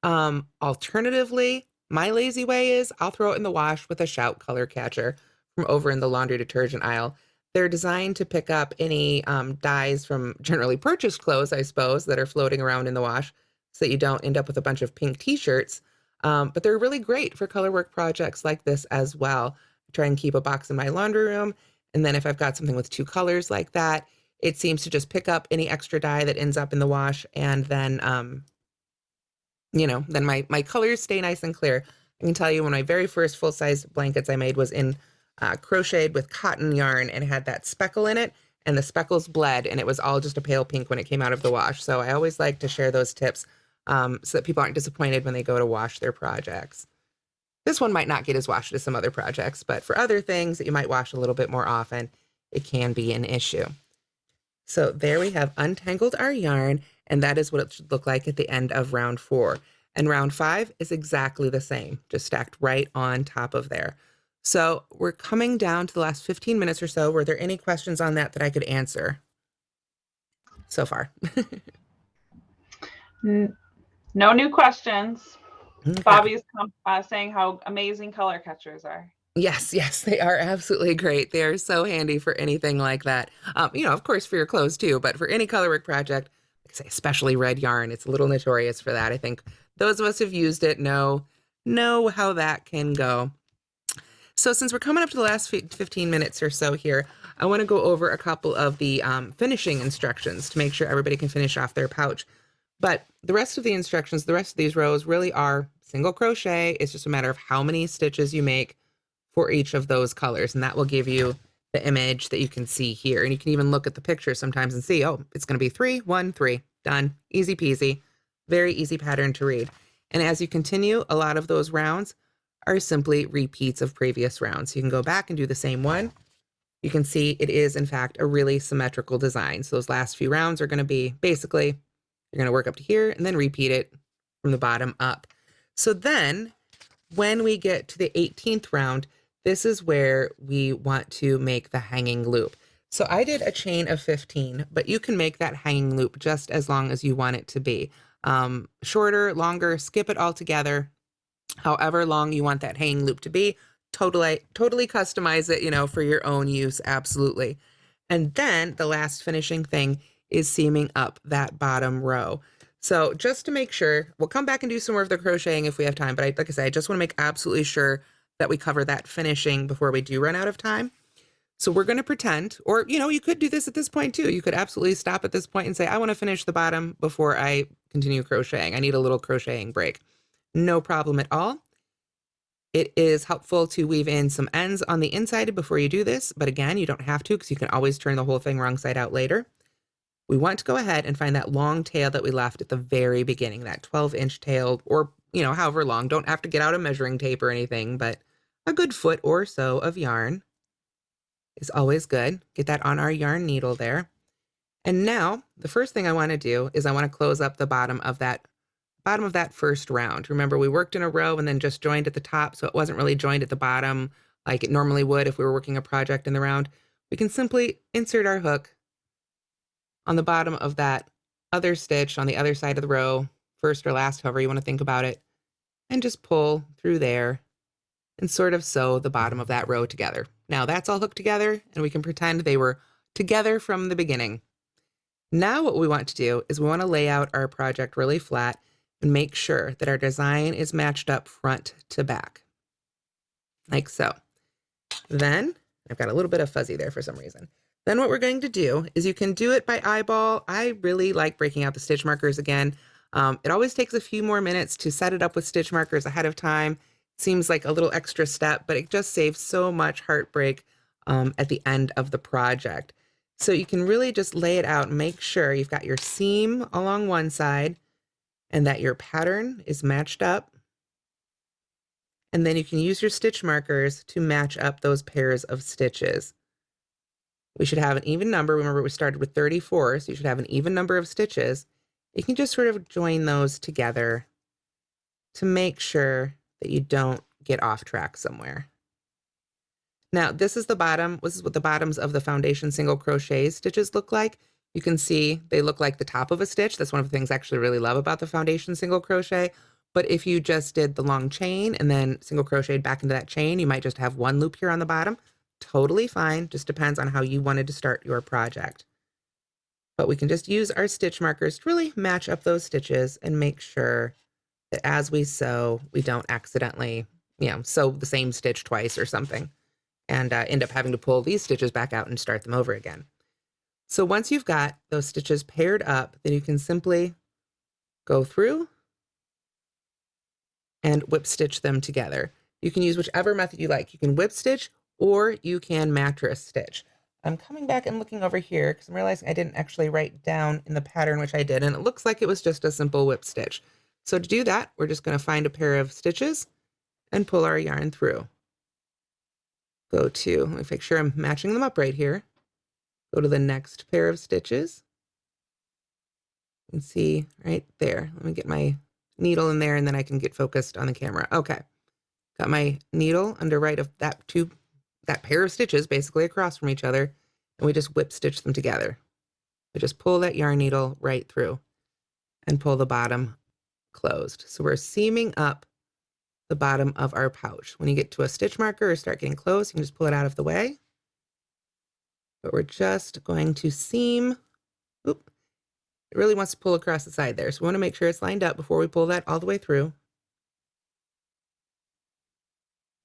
Alternatively, my lazy way is I'll throw it in the wash with a Shout color catcher from over in the laundry detergent aisle. They're designed to pick up any dyes from generally purchased clothes, I suppose, that are floating around in the wash so that you don't end up with a bunch of pink t-shirts. But they're really great for colorwork projects like this as well. I try and keep a box in my laundry room. And then if I've got something with 2 colors like that, it seems to just pick up any extra dye that ends up in the wash. And then, then my colors stay nice and clear. I can tell you one of my very first full-size blankets I made was in crocheted with cotton yarn and it had that speckle in it, and the speckles bled, and it was all just a pale pink when it came out of the wash. So I always like to share those tips so that people aren't disappointed when they go to wash their projects. This one might not get as washed as some other projects, but for other things that you might wash a little bit more often, it can be an issue. So there we have untangled our yarn, and that is what it should look like at the end of round 4. And round 5 is exactly the same, just stacked right on top of there. So we're coming down to the last 15 minutes or so. Were there any questions on that I could answer so far? No new questions. Okay. Bobby's saying how amazing color catchers are. Yes, they are absolutely great. They are so handy for anything like that. Of course, for your clothes too, but for any colorwork project, like I say, especially red yarn, it's a little notorious for that. I think those of us who've used it know how that can go. So since we're coming up to the last 15 minutes or so here, I want to go over a couple of the finishing instructions to make sure everybody can finish off their pouch. But the rest of the instructions, the rest of these rows really are single crochet. It's just a matter of how many stitches you make for each of those colors, and that will give you the image that you can see here. And you can even look at the picture sometimes and see, oh, it's going to be 3, 1, 3, done, easy peasy, very easy pattern to read. And as you continue, a lot of those rounds are simply repeats of previous rounds. You can go back and do the same one. You can see it is in fact a really symmetrical design. So those last few rounds are going to be basically, you're going to work up to here and then repeat it from the bottom up. So then when we get to the 18th round, this is where we want to make the hanging loop. So I did a chain of 15, but you can make that hanging loop just as long as you want it to be. Shorter, longer, skip it all together. However long you want that hanging loop to be, totally customize it, for your own use, absolutely. And then the last finishing thing is seaming up that bottom row. So just to make sure, we'll come back and do some more of the crocheting if we have time, but like I said, I just want to make absolutely sure that we cover that finishing before we do run out of time. So we're going to pretend, or, you could do this at this point too. You could absolutely stop at this point and say, I want to finish the bottom before I continue crocheting. I need a little crocheting break. No problem at all. It is helpful to weave in some ends on the inside before you do this, but again, you don't have to because you can always turn the whole thing wrong side out later. We want to go ahead and find that long tail that we left at the very beginning, that 12-inch tail, or, however long. Don't have to get out a measuring tape or anything, but a good foot or so of yarn is always good. Get that on our yarn needle there. And now the first thing I want to do is I want to close up the bottom of that first round. Remember, we worked in a row and then just joined at the top, so it wasn't really joined at the bottom like it normally would if we were working a project in the round. We can simply insert our hook on the bottom of that other stitch on the other side of the row, first or last, however you want to think about it, and just pull through there and sort of sew the bottom of that row together. Now that's all hooked together, and we can pretend they were together from the beginning. Now what we want to do is we want to lay out our project really flat and make sure that our design is matched up front to back, like so. Then, I've got a little bit of fuzzy there for some reason. Then what we're going to do is you can do it by eyeball. I really like breaking out the stitch markers again. It always takes a few more minutes to set it up with stitch markers ahead of time. Seems like a little extra step, but it just saves so much heartbreak at the end of the project. So you can really just lay it out and make sure you've got your seam along one side and that your pattern is matched up. And then you can use your stitch markers to match up those pairs of stitches. We should have an even number. Remember, we started with 34, so you should have an even number of stitches. You can just sort of join those together to make sure that you don't get off track somewhere. Now, this is the bottom. This is what the bottoms of the foundation single crochet stitches look like. You can see they look like the top of a stitch. That's one of the things I actually really love about the foundation single crochet. But if you just did the long chain and then single crocheted back into that chain, you might just have one loop here on the bottom. Totally fine. Just depends on how you wanted to start your project. But we can just use our stitch markers to really match up those stitches and make sure that as we sew, we don't accidentally, sew the same stitch twice or something and end up having to pull these stitches back out and start them over again. So once you've got those stitches paired up, then you can simply go through and whip stitch them together. You can use whichever method you like. You can whip stitch or you can mattress stitch. I'm coming back and looking over here because I'm realizing I didn't actually write down in the pattern, which I did, and it looks like it was just a simple whip stitch. So to do that, we're just going to find a pair of stitches and pull our yarn through. Let me make sure I'm matching them up right here. Go to the next pair of stitches. You can see right there. Let me get my needle in there and then I can get focused on the camera. Okay. Got my needle under right of that pair of stitches basically across from each other, and we just whip stitch them together. We just pull that yarn needle right through and pull the bottom closed. So we're seaming up the bottom of our pouch. When you get to a stitch marker or start getting close, you can just pull it out of the way. But we're just going to seam. Oop. It really wants to pull across the side there. So we want to make sure it's lined up before we pull that all the way through.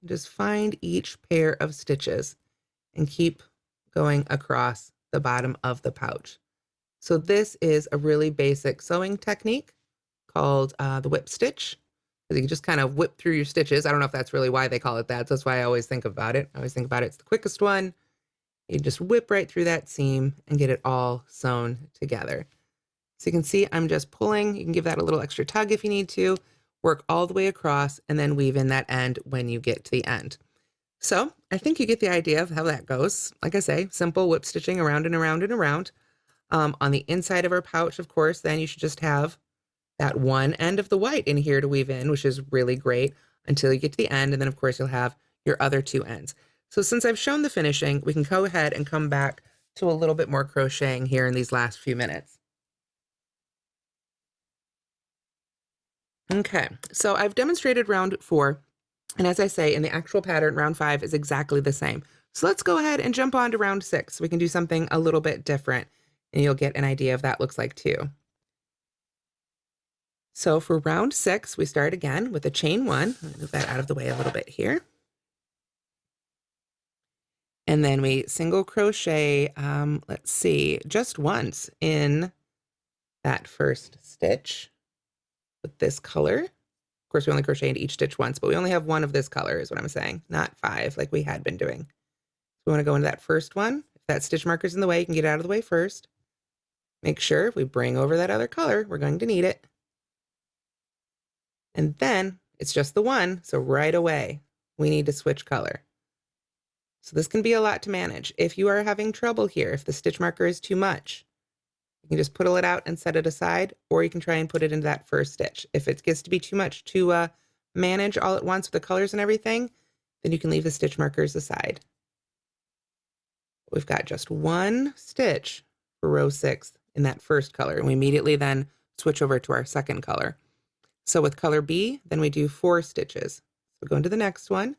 Just find each pair of stitches and keep going across the bottom of the pouch. So this is a really basic sewing technique called the whip stitch. You can just kind of whip through your stitches. I don't know if that's really why they call it that. So that's why I always think about it. I always think about it's the quickest one. You just whip right through that seam and get it all sewn together. So you can see I'm just pulling. You can give that a little extra tug if you need to. Work all the way across and then weave in that end when you get to the end. So I think you get the idea of how that goes. Like I say, simple whip stitching around and around and around. On the inside of our pouch, of course, then you should just have that one end of the white in here to weave in, which is really great until you get to the end. And then of course you'll have your other two ends. So since I've shown the finishing, we can go ahead and come back to a little bit more crocheting here in these last few minutes. Okay, so I've demonstrated round 4, and as I say, in the actual pattern, round 5 is exactly the same. So let's go ahead and jump on to round 6. We can do something a little bit different, and you'll get an idea of that looks like too. So for round 6, we start again with a chain 1. I'll move that out of the way a little bit here. And then we single crochet, let's see, just once in that first stitch with this color. Of course, we only crochet into each stitch once, but we only have one of this color is what I'm saying, not 5 like we had been doing. So we want to go into that first one. If that stitch marker's in the way, you can get it out of the way first. Make sure if we bring over that other color, we're going to need it. And then it's just the one, so right away, we need to switch color. So this can be a lot to manage. If you are having trouble here, if the stitch marker is too much, you can just pull it out and set it aside, or you can try and put it into that first stitch. If it gets to be too much to manage all at once with the colors and everything, then you can leave the stitch markers aside. We've got just one stitch for row 6 in that first color, and we immediately then switch over to our second color. So with color B, then we do 4 stitches. So go into the next one,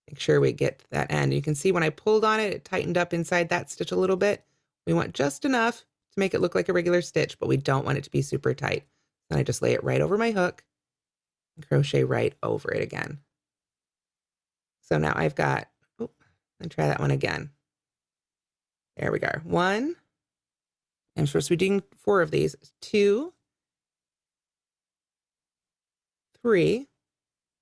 make sure we get that end. You can see when I pulled on it, it tightened up inside that stitch a little bit. We want just enough to make it look like a regular stitch, but we don't want it to be super tight. Then I just lay it right over my hook and crochet right over it again. So now I've got, oh, let me try that one again. There we go. 1, I'm supposed to be doing 4 of these. 2, 3,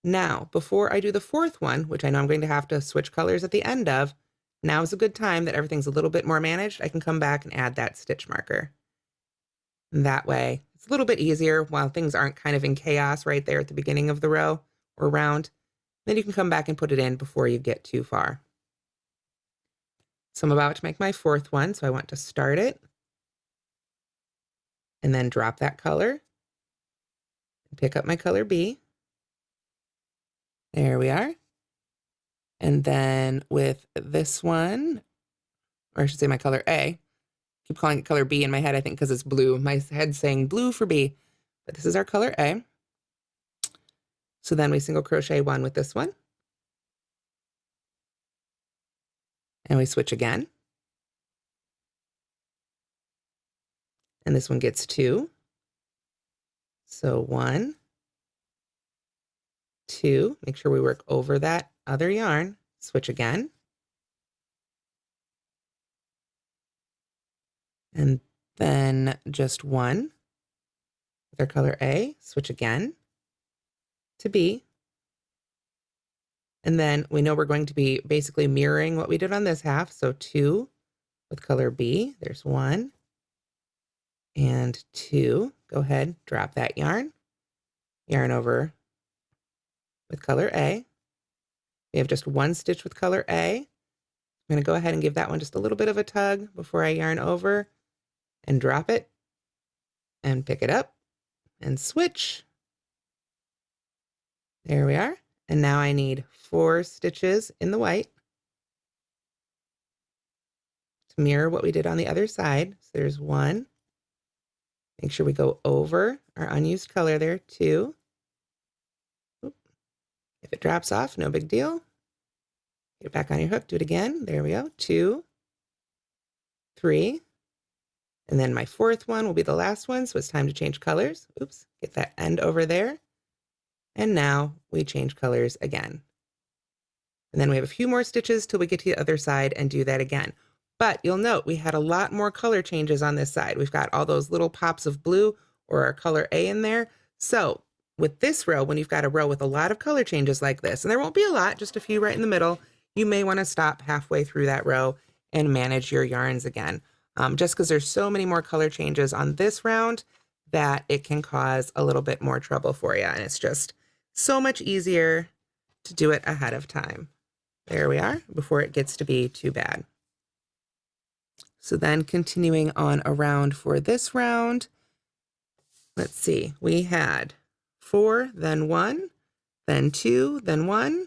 Now, before I do the fourth one, which I know I'm going to have to switch colors at the end of, now is a good time that everything's a little bit more managed. I can come back and add that stitch marker. And that way, it's a little bit easier while things aren't kind of in chaos right there at the beginning of the row or round. Then you can come back and put it in before you get too far. So I'm about to make my fourth one, so I want to start it and then drop that color and pick up my color B. There we are. And then with this one, or I should say my color A, keep calling it color B in my head, I think because it's blue. My head's saying blue for B, but this is our color A. So then we single crochet one with this one. And we switch again. And this one gets 2. So 1, 2, make sure we work over that other yarn, switch again. And then just 1 with our color A, switch again to B. And then we know we're going to be basically mirroring what we did on this half. So 2 with color B, there's 1 and 2. Go ahead, drop that yarn over with color A. We have just 1 stitch with color A. I'm going to go ahead and give that one just a little bit of a tug before I yarn over and drop it and pick it up and switch. There we are. And now I need 4 stitches in the white to mirror what we did on the other side. So there's 1. Make sure we go over our unused color there, 2. Oop. If it drops off, no big deal. Get back on your hook, do it again. There we go, 2, 3. And then my fourth one will be the last one, so it's time to change colors. Oops, get that end over there. And now we change colors again. And then we have a few more stitches till we get to the other side and do that again. But you'll note we had a lot more color changes on this side. We've got all those little pops of blue or our color A in there. So with this row, when you've got a row with a lot of color changes like this, and there won't be a lot, just a few right in the middle, you may want to stop halfway through that row and manage your yarns again. Just because there's so many more color changes on this round that it can cause a little bit more trouble for you. And it's just so much easier to do it ahead of time. There we are, before it gets to be too bad. So then continuing on around for this round, let's see, we had 4, then 1, then 2, then 1,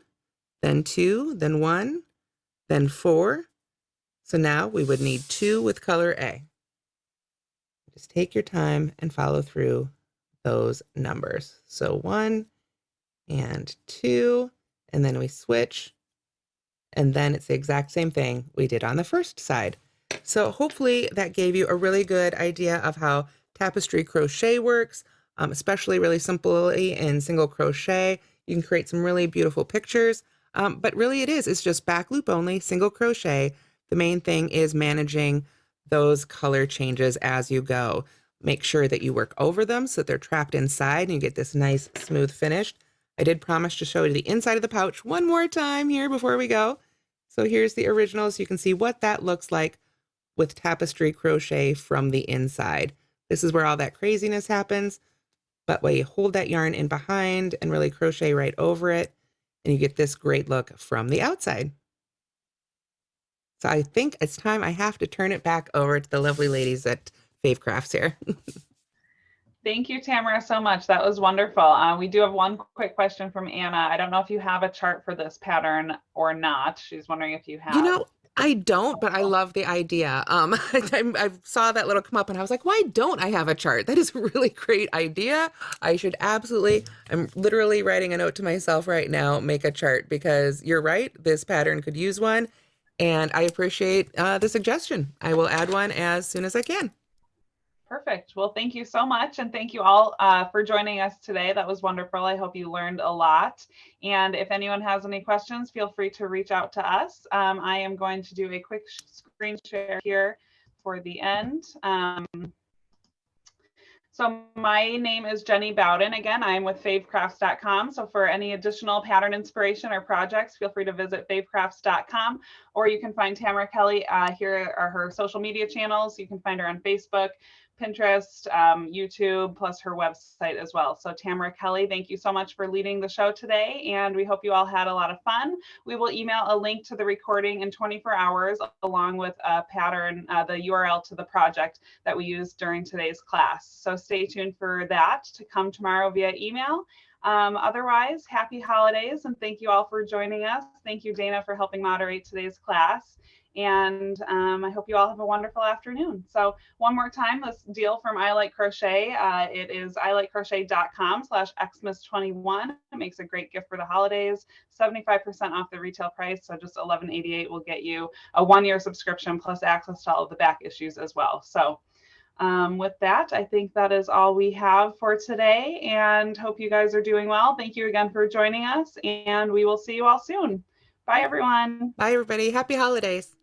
then 2, then 1, then 4. So now we would need 2 with color A. Just take your time and follow through those numbers. So 1 and 2, and then we switch, and then it's the exact same thing we did on the first side. So hopefully that gave you a really good idea of how tapestry crochet works, especially really simply in single crochet. You can create some really beautiful pictures, but really it's just back loop only, single crochet. The main thing is managing those color changes as you go. Make sure that you work over them so that they're trapped inside and you get this nice smooth finish. I did promise to show you the inside of the pouch one more time here before we go. So here's the original, so you can see what that looks like with tapestry crochet from the inside. This is where all that craziness happens, but we hold that yarn in behind and really crochet right over it, and you get this great look from the outside. So I think it's time I have to turn it back over to the lovely ladies at Fave Crafts here. Thank you, Tamara, so much. That was wonderful. We do have one quick question from Anna. I don't know if you have a chart for this pattern or not. She's wondering if you have. You know, I don't, but I love the idea. I saw that little come up and I was like, why don't I have a chart? That is a really great idea. I should absolutely, I'm literally writing a note to myself right now, make a chart, because you're right. This pattern could use one. And I appreciate the suggestion. I will add one as soon as I can. Perfect. Well, thank you so much. And thank you all for joining us today. That was wonderful. I hope you learned a lot. And if anyone has any questions, feel free to reach out to us. I am going to do a quick screen share here for the end. So my name is Jenny Bowden. Again, I'm with favecrafts.com. So for any additional pattern inspiration or projects, feel free to visit favecrafts.com, or you can find Tamara Kelly. Here are her social media channels. You can find her on Facebook, Pinterest, YouTube, plus her website as well. So Tamara Kelly, thank you so much for leading the show today, and we hope you all had a lot of fun. We will email a link to the recording in 24 hours, along with a pattern, the URL to the project that we used during today's class. So stay tuned for that to come tomorrow via email. Otherwise, happy holidays, and thank you all for joining us. Thank you, Dana, for helping moderate today's class. And I hope you all have a wonderful afternoon. So one more time, this deal from I Like Crochet, it is ilikecrochet.com/xmas21. It makes a great gift for the holidays, 75% off the retail price. So just $11.88 will get you a 1-year subscription plus access to all of the back issues as well. So with that, I think that is all we have for today, and hope you guys are doing well. Thank you again for joining us, and we will see you all soon. Bye, everyone. Bye, everybody. Happy holidays.